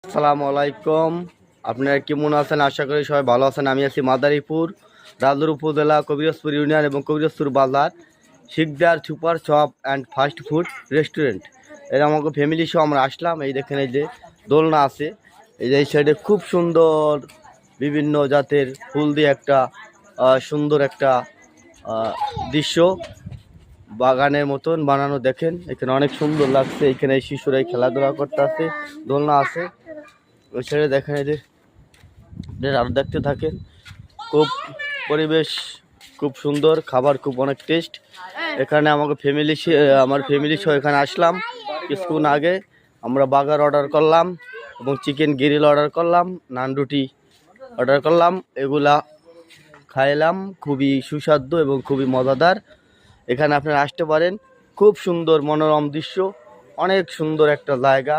আসসালামু আলাইকুম। আপনারা কেমন আছেন? আশা করি সবাই ভালো আছেন। আমি আছি মাদারীপুর রাজুর উপজেলা কবিরজপুর ইউনিয়ন এবং কবিরজপুর বাজার Sikdar super shop and fast food restaurant. এরা আমাকে ফ্যামিলি সহ আমরা আসলাম। এই দেখেন, এই যে দোলনা আছে, এই যে এই সাইডে খুব সুন্দর বিভিন্ন জাতের ফুল দিয়ে একটা সুন্দর একটা দৃশ্য বাগানের মতন বানানো। দেখেন এখানে অনেক সুন্দর লাগছে। এখানে শিশুরাই খেলাধুলা করতে আছে, দোলনা আছে। ওই সাইডে দেখেন, এই যে আরো দেখতে থাকেন। খুব পরিবেশ খুব সুন্দর, খাবার খুব অনেক টেস্ট। এখানে আমার ফ্যামিলি সহ এখানে আসলাম কিছুক্ষণ আগে। আমরা বার্গার অর্ডার করলাম এবং চিকেন গ্রিল অর্ডার করলাম, নান রুটি অর্ডার করলাম। এগুলা খাইলাম, খুবই সুস্বাদু এবং খুবই মজাদার। এখানে আপনারা আসতে পারেন। খুব সুন্দর মনোরম দৃশ্য, অনেক সুন্দর একটা জায়গা।